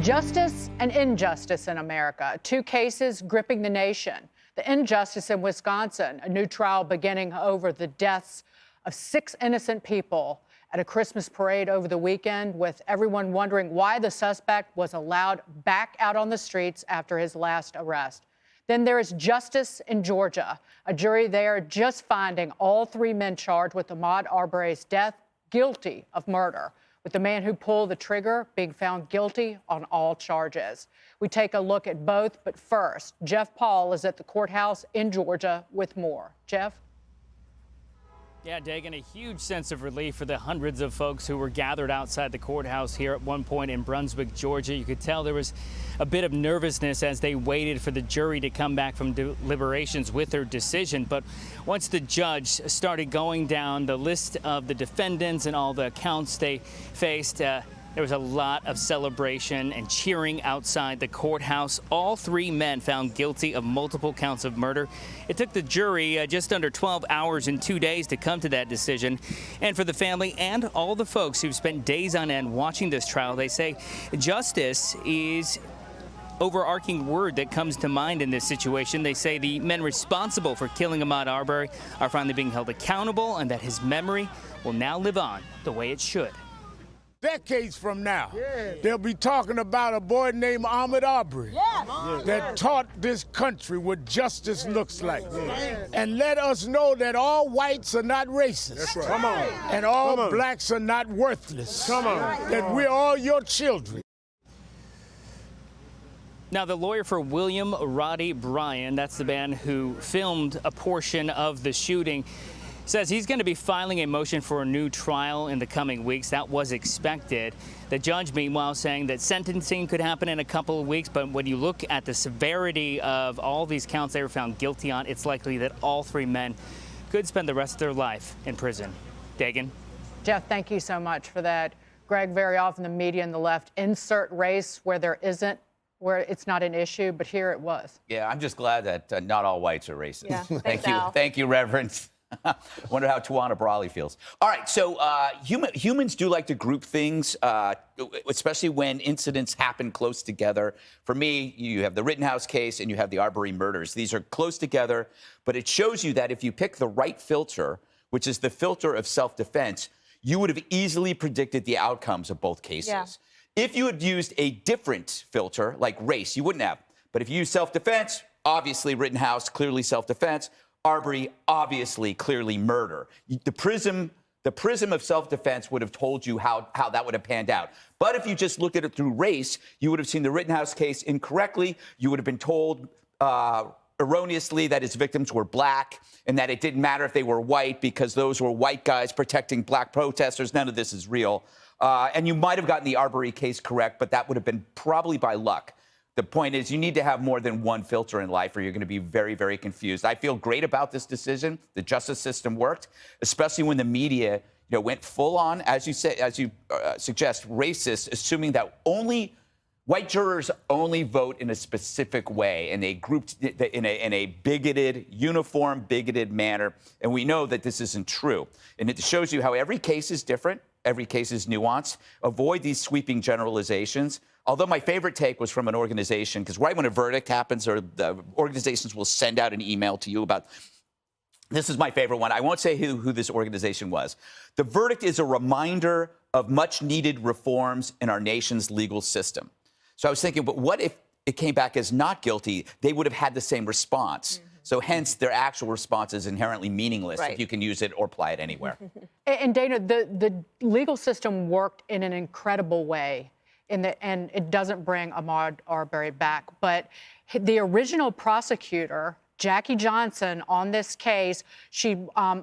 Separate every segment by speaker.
Speaker 1: Justice and injustice in America, two cases gripping the nation. The injustice in Wisconsin, a new trial beginning over the deaths of 6 innocent people at a Christmas parade over the weekend, with everyone wondering why the suspect was allowed back out on the streets after his last arrest. Then there is justice in Georgia, a jury there just finding all 3 men charged with Ahmaud Arbery's death guilty of murder, with the man who pulled the trigger being found guilty on all charges. We take a look at both, but first, Jeff Paul is at the courthouse in Georgia with more. Jeff?
Speaker 2: Yeah, Dagan, a huge sense of relief for the hundreds of folks who were gathered outside the courthouse here at one point in Brunswick, Georgia. You could tell there was a bit of nervousness as they waited for the jury to come back from deliberations with their decision. But once the judge started going down the list of the defendants and all the counts they faced, there was a lot of celebration and cheering outside the courthouse. All 3 men found guilty of multiple counts of murder. It took the jury just under 12 hours and 2 days to come to that decision. And for the family and all the folks who've spent days on end watching this trial, they say justice is overarching word that comes to mind in this situation. They say the men responsible for killing Ahmaud Arbery are finally being held accountable and that his memory will now live on the way it should.
Speaker 3: Decades from now, they'll be talking about a boy named Ahmaud Arbery that taught this country what justice looks like. And let us know that all whites are not racist. Come on. And all blacks are not worthless. Come on. That we're all your children.
Speaker 2: Now, the lawyer for William Bryan, that's the man who filmed a portion of the shooting, says he's going to be filing a motion for a new trial in the coming weeks. That was expected. The judge, meanwhile, saying that sentencing could happen in a couple of weeks. But when you look at the severity of all these counts they were found guilty on, it's likely that all 3 men could spend the rest of their life in prison. Dagan?
Speaker 1: Jeff, thank you so much for that. Greg, very often the media and the left insert race where there isn't, where it's not an issue, but here it was.
Speaker 4: Yeah, I'm just glad that not all whites are racist.
Speaker 5: Yeah,
Speaker 4: Thank you. Thank you, Reverend. Wonder how Tawana Brawley feels. All right, so humans do like to group things, especially when incidents happen close together. For me, you have the Rittenhouse case and you have the Arbery murders. These are close together, but it shows you that if you pick the right filter, which is the filter of self-defense, you would have easily predicted the outcomes of both cases.
Speaker 5: Yeah.
Speaker 4: If you had used a different filter, like race, you wouldn't have. But if you use self-defense, obviously Rittenhouse, clearly self-defense. Arbery, obviously, clearly murder. The prism of self-defense would have told you how that would have panned out. But if you just looked at it through race, you would have seen the Rittenhouse case incorrectly. You would have been told erroneously that his victims were black and that it didn't matter if they were white because those were white guys protecting black protesters. None of this is real. And you might have gotten the Arbery case correct, but that would have been probably by luck. The point is you need to have more than one filter in life or you're going to be very, very confused. I feel great about this decision. The justice system worked, especially when the media went full on, as you suggest, racist, assuming that only white jurors only vote in a specific way, and they grouped in a bigoted, uniform, bigoted manner. And we know that this isn't true. And it shows you how every case is different. Every case is nuanced. Avoid these sweeping generalizations. Although my favorite take was from an organization, because right when a verdict happens, or the organizations will send out an email to you about, this is my favorite one. I won't say who this organization was. The verdict is a reminder of much needed reforms in our nation's legal system. So I was thinking, but what if it came back as not guilty? They would have had the same response. Mm-hmm. So hence, their actual response is inherently meaningless if you can use it or apply it anywhere.
Speaker 1: And Dana, the legal system worked in an incredible way. And it doesn't bring Ahmaud Arbery back. But the original prosecutor, Jackie Johnson, on this case, she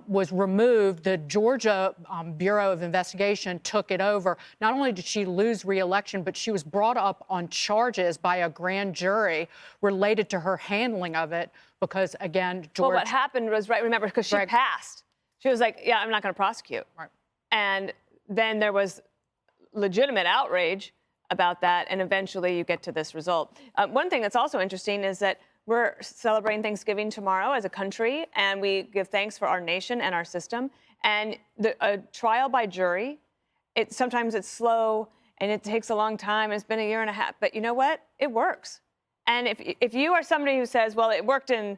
Speaker 1: was removed. The Georgia Bureau of Investigation took it over. Not only did she lose re-election, but she was brought up on charges by a grand jury related to her handling of it because, again, George...
Speaker 5: Well, what happened was, remember, because she passed. She was like, yeah, I'm not going to prosecute. Right. And then there was legitimate outrage about that, and eventually you get to this result. One thing that's also interesting is that we're celebrating Thanksgiving tomorrow as a country, and we give thanks for our nation and our system. And a trial by jury, sometimes it's slow and it takes a long time. It's been a year and a half. But you know what? It works. And if you are somebody who says, well, it worked in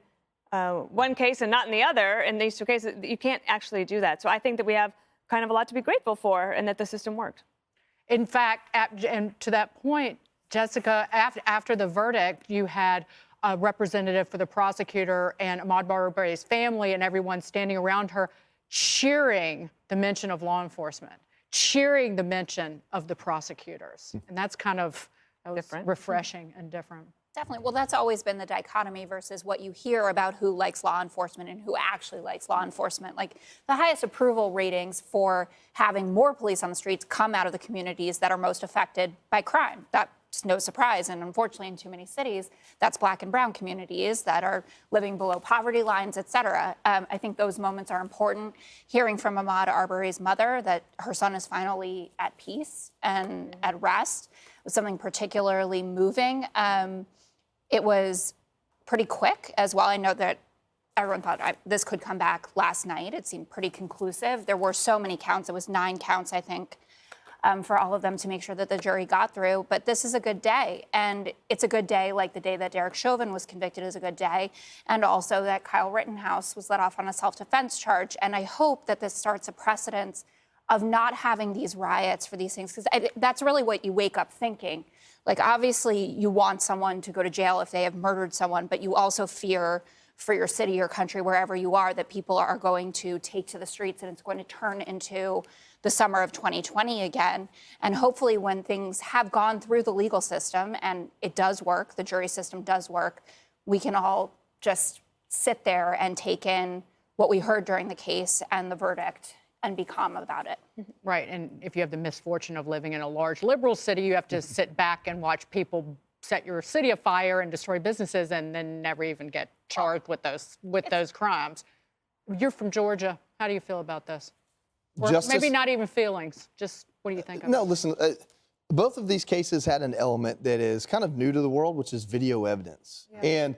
Speaker 5: one case and not in the other, in these two cases, you can't actually do that. So I think that we have kind of a lot to be grateful for and that the system worked.
Speaker 1: In fact, and to that point, Jessica, after the verdict, you had a representative for the prosecutor and Ahmaud Arbery's family and everyone standing around her cheering the mention of law enforcement, cheering the mention of the prosecutors. And that's kind of different, refreshing and different.
Speaker 6: Definitely. Well, that's always been the dichotomy versus what you hear about who likes law enforcement and who actually likes law enforcement. Like, the highest approval ratings for having more police on the streets come out of the communities that are most affected by crime. That's no surprise. And unfortunately, in too many cities, that's Black and brown communities that are living below poverty lines, et cetera. I think those moments are important. Hearing from Ahmaud Arbery's mother that her son is finally at peace and at rest was something particularly moving. It was pretty quick as well. I know that everyone thought this could come back last night. It seemed pretty conclusive. There were so many counts. It was 9 counts, I think, for all of them to make sure that the jury got through. But this is a good day. And it's a good day, like the day that Derek Chauvin was convicted is a good day. And also that Kyle Rittenhouse was let off on a self-defense charge. And I hope that this starts a precedent of not having these riots for these things, because that's really what you wake up thinking. Like, obviously, you want someone to go to jail if they have murdered someone, but you also fear for your city or country, wherever you are, that people are going to take to the streets and it's going to turn into the summer of 2020 again. And hopefully when things have gone through the legal system and it does work, the jury system does work, we can all just sit there and take in what we heard during the case and the verdict and be calm about it.
Speaker 1: Right, and if you have the misfortune of living in a large liberal city, you have to sit back and watch people set your city afire and destroy businesses and then never even get charged with those crimes. You're from Georgia. How do you feel about this? Or maybe not even feelings. Just what do you think of it?
Speaker 7: No, listen, both of these cases had an element that is kind of new to the world, which is video evidence. Yeah. And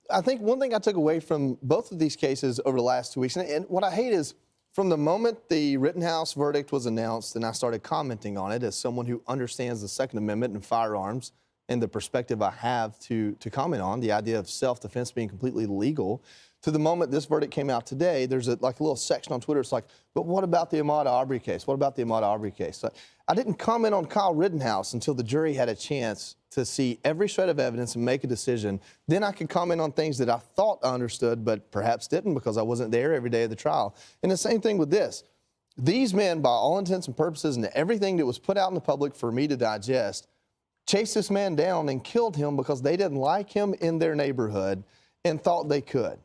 Speaker 7: I think one thing I took away from both of these cases over the last 2 weeks, and what I hate is, from the moment the Rittenhouse verdict was announced and I started commenting on it as someone who understands the Second Amendment and firearms and the perspective I have to comment on, the idea of self-defense being completely legal, to the moment this verdict came out today, there's a little section on Twitter. It's like, but what about the Ahmaud Arbery case? What about the Ahmaud Arbery case? So I didn't comment on Kyle Rittenhouse until the jury had a chance to see every shred of evidence and make a decision. Then I could comment on things that I thought I understood, but perhaps didn't because I wasn't there every day of the trial. And the same thing with this. These men, by all intents and purposes, and everything that was put out in the public for me to digest, chased this man down and killed him because they didn't like him in their neighborhood and thought they could.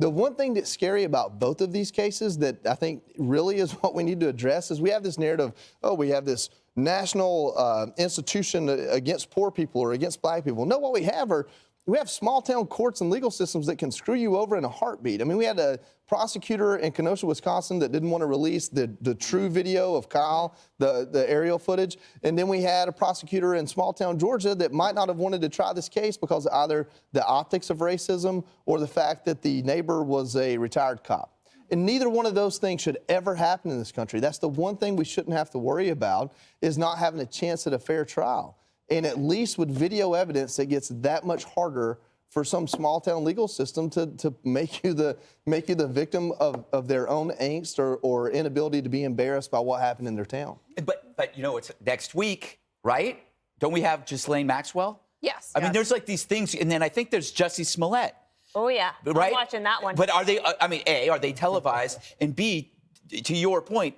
Speaker 7: The one thing that's scary about both of these cases that I think really is what we need to address is we have this narrative, oh, we have this national institution against poor people or against black people. No, what we have small town courts and legal systems that can screw you over in a heartbeat. I mean, we had a prosecutor in Kenosha, Wisconsin that didn't want to release the true video of Kyle, the aerial footage. And then we had a prosecutor in small town Georgia that might not have wanted to try this case because of either the optics of racism or the fact that the neighbor was a retired cop. And neither one of those things should ever happen in this country. That's the one thing we shouldn't have to worry about, is not having a chance at a fair trial. And at least with video evidence, it gets that much harder for some small town legal system to make you the victim of their own angst or inability to be embarrassed by what happened in their town.
Speaker 4: But you know, it's next week, right? Don't we have Ghislaine Maxwell?
Speaker 6: Yes.
Speaker 4: I mean, there's like these things, and then I think there's Jussie Smollett.
Speaker 5: Oh, yeah.
Speaker 4: Right?
Speaker 5: I'm watching that one.
Speaker 4: But are they, I mean, A, are they televised? And B, to your point,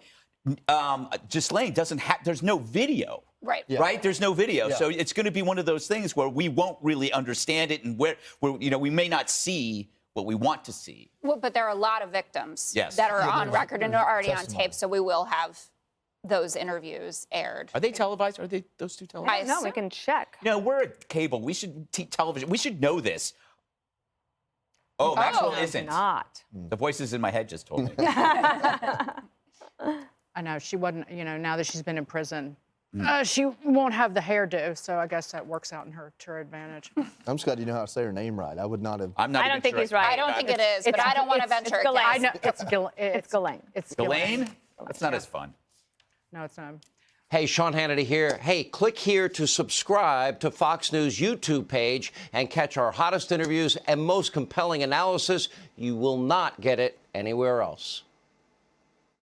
Speaker 4: Ghislaine doesn't have, there's no video.
Speaker 6: Right.
Speaker 7: Yeah.
Speaker 4: Right? There's no video.
Speaker 7: Yeah.
Speaker 4: So it's going to be one of those things where we won't really understand it and where you know, we may not see what we want to see.
Speaker 6: Well, but there are a lot of victims
Speaker 4: Yes.
Speaker 6: that are on record and are already
Speaker 7: testimony.
Speaker 6: on tape, so we will have those interviews aired.
Speaker 4: Are they televised? Are they those two televised?
Speaker 5: No, we can check.
Speaker 4: No, we're at cable. We should television. We should know this. Oh, Maxwell isn't.
Speaker 5: Not.
Speaker 4: The voices in my head just told me.
Speaker 1: I know she wasn't, you know, now that she's been in prison, she won't have the hairdo, so I guess that works out to her advantage.
Speaker 7: I'm just glad you know how to say her name right. I would not have.
Speaker 4: I'm not
Speaker 5: I
Speaker 4: even
Speaker 5: don't think
Speaker 4: sure
Speaker 5: he's right.
Speaker 6: I don't think it is, but I don't want to venture a
Speaker 5: Ghislaine.
Speaker 6: guess.
Speaker 1: I know it's
Speaker 5: It's Ghislaine.
Speaker 1: It's
Speaker 4: Ghislaine? That's not as fun.
Speaker 1: No, it's not.
Speaker 8: Hey, Sean Hannity here. Hey, click here to subscribe to Fox News YouTube page and catch our hottest interviews and most compelling analysis. You will not get it anywhere else.